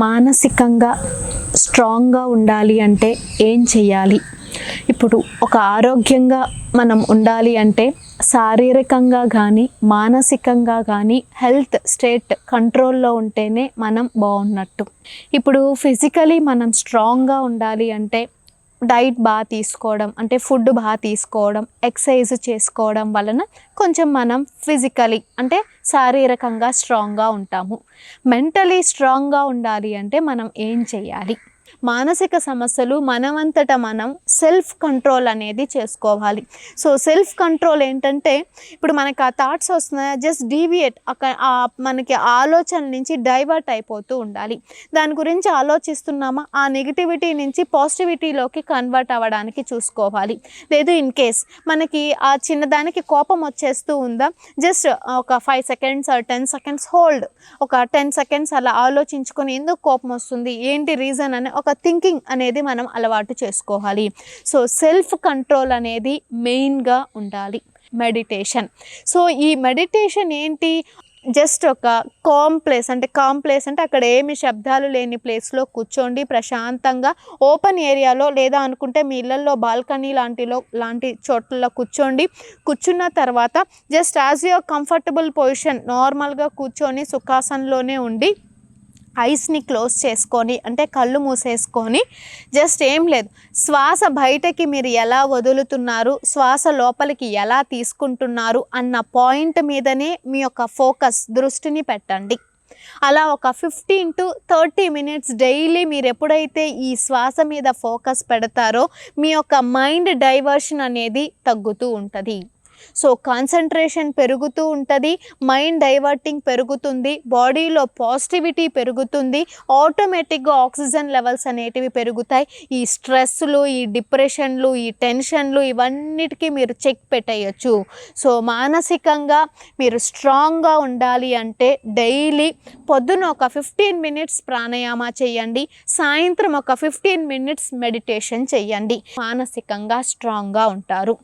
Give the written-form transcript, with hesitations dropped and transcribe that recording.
మానసికంగా స్ట్రాంగ్గా ఉండాలి అంటే ఏం చేయాలి? ఇప్పుడు ఒక ఆరోగ్యంగా మనం ఉండాలి అంటే శారీరకంగా కానీ మానసికంగా కానీ హెల్త్ స్టేట్ కంట్రోల్లో ఉంటేనే మనం బాగున్నట్టు. ఇప్పుడు ఫిజికలీ మనం స్ట్రాంగ్గా ఉండాలి అంటే డైట్ బాగా తీసుకోవడం, అంటే ఫుడ్ బాగా తీసుకోవడం, ఎక్సర్సైజ్ చేసుకోవడం వలన కొంచెం మనం ఫిజికలీ అంటే శారీరకంగా స్ట్రాంగ్గా ఉంటాము. మెంటలీ స్ట్రాంగ్గా ఉండాలి అంటే మనం ఏం చేయాలి? మానసిక సమస్యలు మనమంతట మనం సెల్ఫ్ కంట్రోల్ అనేది చేసుకోవాలి. సో సెల్ఫ్ కంట్రోల్ ఏంటంటే ఇప్పుడు మనకి ఆ థాట్స్ వస్తున్నాయా, జస్ట్ డీవియేట్ మనకి ఆలోచన నుంచి డైవర్ట్ అయిపోతూ ఉండాలి. దాని గురించి ఆలోచిస్తున్నామా, ఆ నెగిటివిటీ నుంచి పాజిటివిటీలోకి కన్వర్ట్ అవ్వడానికి చూసుకోవాలి. లేదు ఇన్ కేస్ మనకి ఆ చిన్నదానికి కోపం వచ్చేస్తూ ఉందా, జస్ట్ ఒక 5 సెకండ్స్ 10 సెకండ్స్ హోల్డ్, ఒక 10 సెకండ్స్ అలా ఆలోచించుకొని ఎందుకు కోపం వస్తుంది, ఏంటి రీజన్ అని ఒక థింకింగ్ అనేది మనం అలవాటు చేసుకోవాలి. సో సెల్ఫ్ కంట్రోల్ అనేది మెయిన్గా ఉండాలి. మెడిటేషన్. సో ఈ మెడిటేషన్ ఏంటి, జస్ట్ ఒక కామ్ ప్లేస్ అంటే అక్కడ ఏమి శబ్దాలు లేని ప్లేస్లో కూర్చోండి ప్రశాంతంగా, ఓపెన్ ఏరియాలో లేదా అనుకుంటే మీ ఇళ్ళల్లో బాల్కనీ లాంటి చోట్లలో కూర్చున్న తర్వాత just as your comfortable position నార్మల్గా కూర్చొని సుఖాసనంలోనే ఉండి ఐస్ని క్లోజ్ చేసుకొని, అంటే కళ్ళు మూసేసుకొని జస్ట్ ఏం లేదు, శ్వాస బయటకి మీరు ఎలా వదులుతున్నారు, శ్వాస లోపలికి ఎలా తీసుకుంటున్నారు అన్న పాయింట్ మీదనే మీ యొక్క దృష్టిని పెట్టండి. అలా ఒక 15 to 30 minutes డైలీ మీరు ఎప్పుడైతే ఈ శ్వాస మీద ఫోకస్ పెడతారో మీ యొక్క మైండ్ డైవర్షన్ అనేది తగ్గుతూ ఉంటుంది. సో కాన్సన్ట్రేషన్ పెరుగుతూ ఉంటుంది, మైండ్ డైవర్టింగ్ పెరుగుతుంది, బాడీలో పాజిటివిటీ పెరుగుతుంది, ఆటోమేటిక్గా ఆక్సిజన్ లెవెల్స్ అనేటివి పెరుగుతాయి. ఈ స్ట్రెస్లు, ఈ డిప్రెషన్లు, ఈ టెన్షన్లు ఇవన్నిటికీ మీరు చెక్ పెట్టేయచ్చు. సో మానసికంగా మీరు స్ట్రాంగ్గా ఉండాలి అంటే డైలీ పొద్దున ఒక 15 minutes ప్రాణాయామ చేయండి, సాయంత్రం ఒక 15 minutes మెడిటేషన్ చేయండి. మానసికంగా స్ట్రాంగ్గా ఉంటారు.